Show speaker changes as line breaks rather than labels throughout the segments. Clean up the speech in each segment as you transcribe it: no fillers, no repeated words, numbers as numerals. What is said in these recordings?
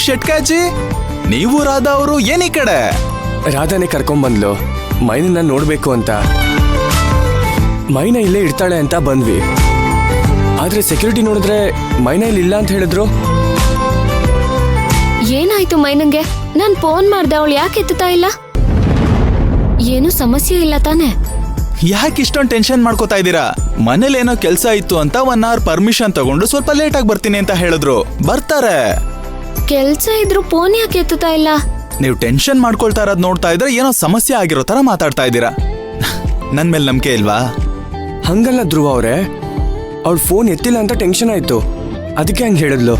ಶೆಟ್ಕಾಜಿ, ನೀವು ರಾಧಾ ಅವರು ಏನಿ ಕಡೆ?
ರಾಧಾನೇ ಕರ್ಕೊಂಡ್ಬಂದ್ಲು ಮೈನನ್ನ ನೋಡ್ಬೇಕು ಅಂತ. ಮೈನ ಇಲ್ಲೇ ಇರ್ತಾಳೆ ಅಂತ ಬಂದ್ವಿ. ಆದ್ರೆ ಸೆಕ್ಯೂರಿಟಿ ನೋಡಿದ್ರೆ ಮೈನ ಇಲ್ಲಿ ಇಲ್ಲ ಅಂತ ಹೇಳಿದ್ರು.
ಏನಾಯ್ತು ಮೈನಂಗೆ? ನಾನ್ ಫೋನ್ ಮಾಡ್ದೆ, ಅವಳು ಯಾಕೆ ಎತ್ತುತ್ತಾ ಇಲ್ಲ? ಏನು ಸಮಸ್ಯೆ ಇಲ್ಲ ತಾನೆ?
ಯಾಕೆ ಇಷ್ಟೊಂದು ಟೆನ್ಷನ್ ಮಾಡ್ಕೋತಾ ಇದ್ದೀರಾ? ಮನೇಲಿ ಏನೋ ಕೆಲಸ ಇತ್ತು ಅಂತ 1 hour ಪರ್ಮಿಷನ್ ತಗೊಂಡು ಸ್ವಲ್ಪ ಲೇಟ್ ಆಗಿ ಬರ್ತೀನಿ ಅಂತ ಹೇಳಿದ್ರು. ಬರ್ತಾರೆ.
ಕೆಲ್ಸ ಇದ್ರು ಫೋನ್ ಯಾಕೆ ಎತ್ತುತ್ತಾ ಇಲ್ಲ?
ನೀವು ಟೆನ್ಷನ್ ಮಾಡ್ಕೊಳ್ತಾ ಇರೋದ್ ನೋಡ್ತಾ ಇದ್ರೆ ಏನೋ ಸಮಸ್ಯೆ ಆಗಿರೋ ತರ ಮಾತಾಡ್ತಾ ಇದ್ದೀರಾ. ನನ್ ಮೇಲೆ ನಂಬಿಕೆ ಇಲ್ವಾ?
ಹಂಗಲ್ಲ ಧ್ರುವ ಅವ್ರೆ, ಅವಳು ಫೋನ್ ಎತ್ತಿಲ್ಲ ಅಂತ ಟೆನ್ಷನ್ ಆಯ್ತು, ಅದಕ್ಕೆ ಹಂಗೆ ಹೇಳಿದ್ಲು.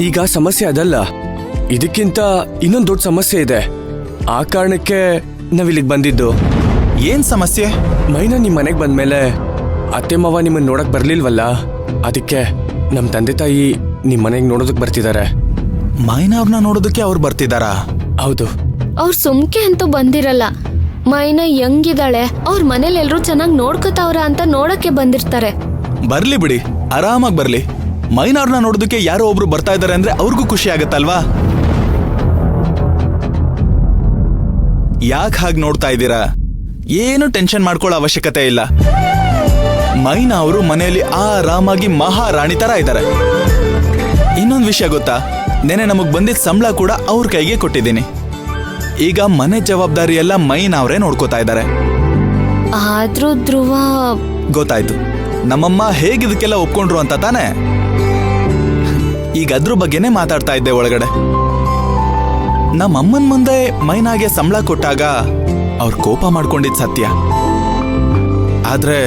ಈಗ ಸಮಸ್ಯೆ ಅದಲ್ಲ, ಇದಕ್ಕಿಂತ ಇನ್ನೊಂದು ದೊಡ್ಡ ಸಮಸ್ಯೆ ಇದೆ. ಆ ಕಾರಣಕ್ಕೆ ನಾವಿಲ್ಲಿಗೆ ಬಂದಿದ್ದು.
ಏನ್ ಸಮಸ್ಯೆ?
ಮೈನಾ ನಿಮ್ ಮನೆಗೆ ಬಂದ್ಮೇಲೆ ಅತ್ತೆ ಮಾವ ನಿಮ್ಮನ್ನ ನೋಡಕ್ ಬರ್ಲಿಲ್ವಲ್ಲ, ಅದಕ್ಕೆ ನಮ್ ತಂದೆ ತಾಯಿ ನಿಮ್ ಮನೆಗೆ ನೋಡೋದಕ್ ಬರ್ತಿದ್ದಾರೆ.
ಮೈನಾ ಅವ್ರನ್ನ ನೋಡೋದಕ್ಕೆ ಅವ್ರು ಬರ್ತಿದಾರಾ?
ಹೌದು.
ಅವ್ರ ಸುಮ್ಕೆ ಅಂತೂ ಬಂದಿರಲ್ಲ. ಮೈನಾ ಹೆಂಗಿದಾಳೆ, ಅವ್ರ ಮನೇಲಿ ಎಲ್ರು ಚೆನ್ನಾಗಿ ನೋಡ್ಕೊತಾವ್ರ ಅಂತ ನೋಡಕ್ಕೆ ಬಂದಿರ್ತಾರೆ.
ಬರ್ಲಿ ಬಿಡಿ, ಆರಾಮಾಗಿ ಬರ್ಲಿ. ಮೈನಾ ಅವ್ರನ್ನ ನೋಡೋದಕ್ಕೆ ಯಾರೋ ಒಬ್ರು ಬರ್ತಾ ಇದಾರೆ ಅಂದ್ರೆ ಅವ್ರಿಗೂ ಖುಷಿ ಆಗತ್ತಲ್ವಾ? ಯಾಕೆ ಹಾಗೆ ನೋಡ್ತಾ ಇದ್ದೀರಾ? ಏನು ಟೆನ್ಷನ್ ಮಾಡ್ಕೊಳ್ಳೋ ಅವಶ್ಯಕತೆ ಇಲ್ಲ. ಮೈನಾ ಅವರು ಮನೆಯಲ್ಲಿ ಆರಾಮಾಗಿ ಮಹಾರಾಣಿ ತರ ಇದ್ದಾರೆ. ಇನ್ನೊಂದು ವಿಷಯ ಗೊತ್ತಾ, ನೆನೆ ನಮಗ್ ಬಂದಿದ್ದ ಸಂಬಳ ಕೂಡ ಅವ್ರ ಕೈಗೆ ಕೊಟ್ಟಿದ್ದೀನಿ. ಈಗ ಮನೆ ಜವಾಬ್ದಾರಿ ಎಲ್ಲ ಮೈನಾ ಅವರೇ ನೋಡ್ಕೋತಾ ಇದ್ದಾರೆ.
ಆದ್ರೂ ಧ್ರುವ,
ಗೊತ್ತಾಯ್ತು, ನಮ್ಮಮ್ಮ ಹೇಗಿದಕ್ಕೆಲ್ಲ ಒಪ್ಕೊಂಡ್ರು ಅಂತ ತಾನೆ. ಈಗ ಅದ್ರ ಬಗ್ಗೆನೇ ಮಾತಾಡ್ತಾ ಇದ್ದೆ ಒಳಗಡೆ. ನಮ್ಮಮ್ಮನ ಮುಂದೆ ಮೈನಾಗೆ ಸಂಬಳ ಕೊಟ್ಟಾಗ ಅವ್ರು ಕೋಪ ಮಾಡ್ಕೊಂಡಿದ್ ಸತ್ಯ. ಆದ್ರೆ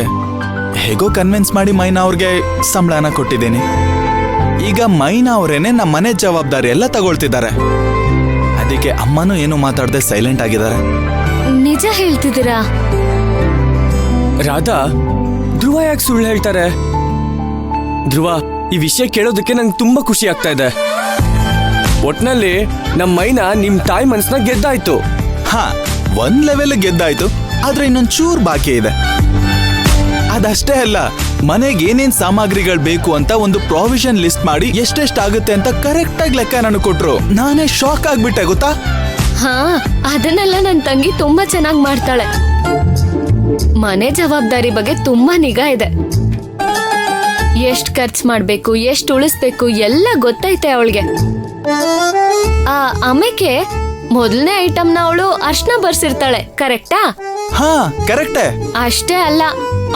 ಹೇಗೋ ಕನ್ವಿನ್ಸ್ ಮಾಡಿ ಮೈನಾ ಅವ್ರಿಗೆ ಸಂಬಳನ ಕೊಟ್ಟಿದ್ದೀನಿ. ಈಗ ಮೈನಾ ಅವರೇನೆ ನಮ್ಮ ಮನೆ ಜವಾಬ್ದಾರಿ ಎಲ್ಲ ತಗೊಳ್ತಿದ್ದಾರೆ. ಅದಕ್ಕೆ ಅಮ್ಮನೂ ಏನು ಮಾತಾಡದೆ ಸೈಲೆಂಟ್ ಆಗಿದ್ದಾರೆ.
ನಿಜ ಹೇಳ್ತಿದ್ದೀರಾ?
ರಾಧಾ, ಧ್ರುವ ಯಾಕೆ ಸುಳ್ಳು ಹೇಳ್ತಾರೆ? ಧ್ರುವ, ಈ ವಿಷಯ ಕೇಳೋದಕ್ಕೆ ನಂಗೆ ತುಂಬಾ ಖುಷಿ ಆಗ್ತಾ ಇದೆ. ಒಟ್ನಲ್ಲಿ ನಮ್ಮ ಮೈನಾ ನಿಮ್ ತಾಯಿ ಮನ್ಸನ್ನ ಗೆದ್ದಾಯ್ತು.
ಹಾ, 1 ಲೆವೆಲ್ ಗೆದ್ದಾಯ್ತು. ಆದ್ರೆ ಇನ್ನೊಂದ್ ಚೂರ್ ಬಾಕಿ ಇದೆ. ಅದಷ್ಟೇ ಅಲ್ಲ, ಮನೆಗೆ ಏನೇನ್ ಸಾಮಗ್ರಿಗಳು ಬೇಕು ಅಂತ ಒಂದು ಪ್ರಾವಿಷನ್ ಲಿಸ್ಟ್ ಮಾಡಿ ಎಷ್ಟೆಷ್ಟಾಗುತ್ತೆ ಅಂತ ಕರೆಕ್ಟ್ ಆಗಿ ಲೆಕ್ಕ ನನಗೆ ಕೊಟ್ರು. ನಾನೇ ಶಾಕ್ ಆಗ್ಬಿಟ್ಟೆ ಗೊತ್ತಾ.
ಹಾ, ಅದನ್ನೆಲ್ಲ ನನ್ ತಂಗಿ ತುಂಬಾ ಚೆನ್ನಾಗಿ ಮಾಡ್ತಾಳೆ. ಮನೆ ಜವಾಬ್ದಾರಿ ಬಗ್ಗೆ ತುಂಬಾ ನಿಗಾ ಇದೆ. ಎಷ್ಟ್ ಖರ್ಚು ಮಾಡ್ಬೇಕು, ಎಷ್ಟ್ ಉಳಿಸ್ಬೇಕು ಎಲ್ಲ ಗೊತ್ತೈತೆ ಅವಳಿಗೆ. ಆಮೇಲೆ ಮೊದಲನೇ ಐಟಮ್ನ ಅವಳು ಅರ್ಶನ ಬರ್ಸಿರ್ತಾಳೆ, ಕರೆಕ್ಟಾ?
ಹಾ, ಕರೆಕ್ಟೇ.
ಅಷ್ಟೇ ಅಲ್ಲ,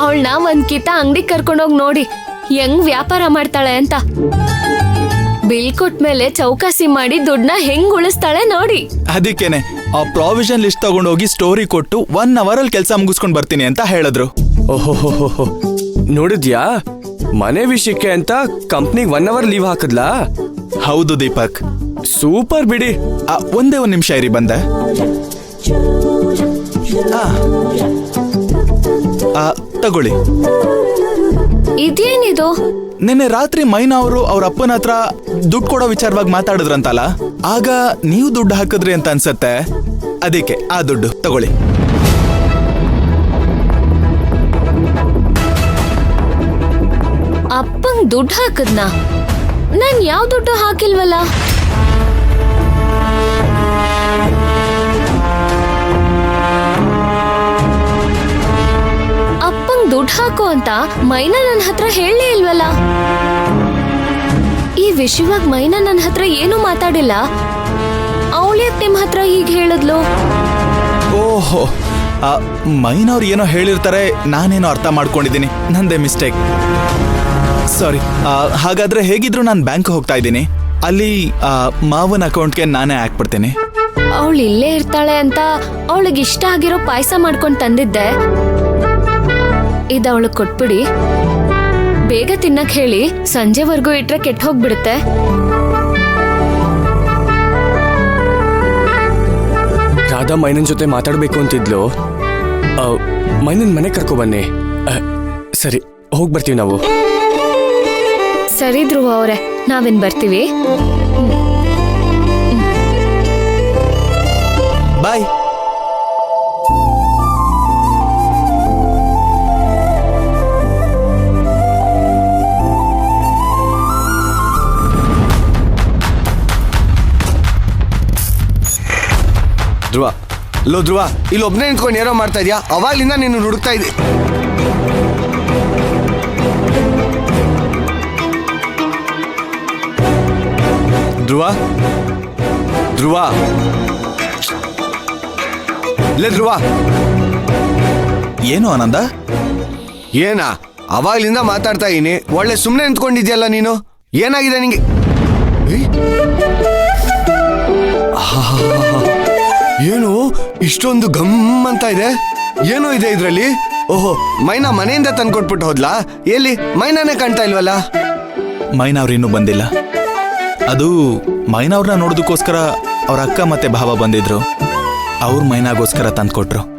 ಅವಳನ್ನ ಒಂದ್ ಕಿತ ಅಂಗಡಿ ಕರ್ಕೊಂಡೋಗಿ ನೋಡಿ ಹೆಂಗ್ ವ್ಯಾಪಾರ ಮಾಡ್ತಾಳೆ ಅಂತ. ಬಿಲ್ ಕೊಟ್ಮೇಲೆ ಚೌಕಾಸಿ ಮಾಡಿ ದುಡ್ಡನ್ನ ಹೆಂಗ್ ಉಳಿಸ್ತಾಳೆ ನೋಡಿ.
ಅದಕ್ಕೇನೆ ಆ ಪ್ರಾವಿಷನ್ ಲಿಸ್ಟ್ ತಗೊಂಡೋಗಿ ಸ್ಟೋರಿ ಕೊಟ್ಟು 1 hour ಅಲ್ಲಿ ಕೆಲಸ ಮುಗಿಸ್ಕೊಂಡ್ ಬರ್ತೀನಿ ಅಂತ ಹೇಳಿದ್ರು.
ಓಹೋ, ನೋಡಿದ್ಯಾ? ಮನೆ ವಿಷಯಕ್ಕೆ ಅಂತ ಕಂಪ್ನಿಗೆ 1 hour ಲೀವ್ ಹಾಕದ್ಲಾ?
ಹೌದು ದೀಪಕ್,
ಸೂಪರ್ ಬಿಡಿ.
ಒಂದೇ 1 ನಿಮಿಷ ಇರಿ, ಬಂದೆ. ತಗೊಳ್ಳಿ.
ಇದೇನಿದು?
ನಿನ್ನೆ ರಾತ್ರಿ ಮೈನಾ ಅವರು ಅವ್ರ ಅಪ್ಪನ ಹತ್ರ ದುಡ್ಡು ಕೊಡೋ ವಿಚಾರವಾಗಿ ಮಾತಾಡಿದ್ರಂತಲ್ಲ, ಆಗ ನೀವು ದುಡ್ಡು ಹಾಕಿದ್ರಿ ಅಂತ ಅನ್ಸತ್ತೆ. ಅದಕ್ಕೆ ಆ ದುಡ್ಡು ತಗೊಳ್ಳಿ.
ಅಪ್ಪಂಗ್ ದುಡ್ಡು ಹಾಕದ್ನಾ? ನಾನ್ ಯಾವ ದುಡ್ಡು ಹಾಕಿಲ್ವಲ್ಲ. ಅಪ್ಪಂಗ್ ದುಡ್ಡು ಹಾಕು ಅಂತ ಮೈನಾ ನನ್ನ ಹತ್ರ ಹೇಳಲೇ ಇಲ್ವಲ್ಲ. ಈ ವಿಷಯವಾಗಿ ಮೈನಾ ನನ್ನ ಹತ್ರ ಏನು ಮಾತಾಡಿಲ್ಲ. ಅವಳ್ಯಾಕ್ ನಿಮ್ ಹತ್ರ ಹೀಗೆ ಹೇಳಿದ್ಲು?
ಓಹೋ, ಮೈನಾ ಅವ್ರು ಏನೋ ಹೇಳಿರ್ತಾರೆ, ನಾನೇನೋ ಅರ್ಥ ಮಾಡ್ಕೊಂಡಿದ್ದೀನಿ. ನಂದೇ ಮಿಸ್ಟೇಕ್, ಸಾರಿ. ಹಾಗಾದ್ರೆ ಹೇಗಿದ್ರು ನಾನು ಬ್ಯಾಂಕ್ ಹೋಗ್ತಾ ಇದ್ದೀನಿ. ಅಲ್ಲಿ ಮಾವನ ಅಕೌಂಟ್ಗೆ ನಾನೇ ಹಾಕ್ಬಿಡ್ತೀನಿ.
ಅವಳು ಇಲ್ಲೇ ಇರ್ತಾಳೆ ಅಂತ ಅವಳಿಗೆ ಇಷ್ಟ ಆಗಿರೋ ಪಾಯಸ ಮಾಡ್ಕೊಂಡು ತಂದಿದ್ದೆ. ಇದವಳು ಕೊಟ್ಬಿಡಿ, ಬೇಗ ತಿನ್ನಕ್ ಹೇಳಿ. ಸಂಜೆವರೆಗೂ ಇಟ್ರೆ ಕೆಟ್ಟ ಹೋಗ್ಬಿಡುತ್ತೆ.
ರಾಧಾ ಮೈನನ್ ಜೊತೆ ಮಾತಾಡ್ಬೇಕು ಅಂತಿದ್ಲು. ಮೈನನ್ ಮನೆ ಕರ್ಕೊ ಬನ್ನಿ. ಸರಿ, ಹೋಗ್ ಬರ್ತೀವಿ ನಾವು.
ಸರಿ ಧ್ರುವ ಅವ್ರೆ, ನಾವೇನ್ ಬರ್ತೀವಿ.
ಬಾಯ್.
ಲೋ ಧ್ರುವ, ಇಲ್ಲಿ ಒಬ್ನೇ ನಿಂತ್ಕೊಂಡು ಏನೋ ಮಾಡ್ತಾ ಇದೀಯಾ? ಅವಾಗ್ಲಿಂದ ನೀನು ಹುಡುಕ್ತಾ ಇದ್ದಿ. ಧ್ರುವ, ಧ್ರುವ, ಲೇ ಧ್ರುವ,
ಏನು ಆನಂದ?
ಏನಾ? ಅವಾಗ್ಲಿಂದ ಮಾತಾಡ್ತಾ ಇದೀನಿ, ಒಳ್ಳೆ ಸುಮ್ಮನೆ ನಿಂತ್ಕೊಂಡಿದ್ಯಲ್ಲ ನೀನು. ಏನಾಗಿದೆ ನಿಂಗೆ? ಏನು ಇಷ್ಟೊಂದು ಗಮ್ ಅಂತ ಇದೆ? ಏನೋ ಇದೆ ಇದ್ರಲ್ಲಿ? ಓಹೋ, ಮೈನಾ ಮನೆಯಿಂದ ತಂದ್ಕೊಟ್ಬಿಟ್ಟು ಹೋದ್ಲಾ? ಎಲ್ಲಿ ಮೈನಾನೇ ಕಾಣ್ತಾ ಇಲ್ವಲ್ಲ?
ಮೈನಾ ಅವ್ರು ಇನ್ನೂ ಬಂದಿಲ್ಲ. ಅದು ಮೈನಾ ಅವ್ರನ್ನ ನೋಡೋದಕ್ಕೋಸ್ಕರ ಅವ್ರ ಅಕ್ಕ ಮತ್ತೆ ಭಾವ ಬಂದಿದ್ರು. ಅವ್ರ ಮೈನಾಗೋಸ್ಕರ ತಂದ್ಕೊಟ್ರು.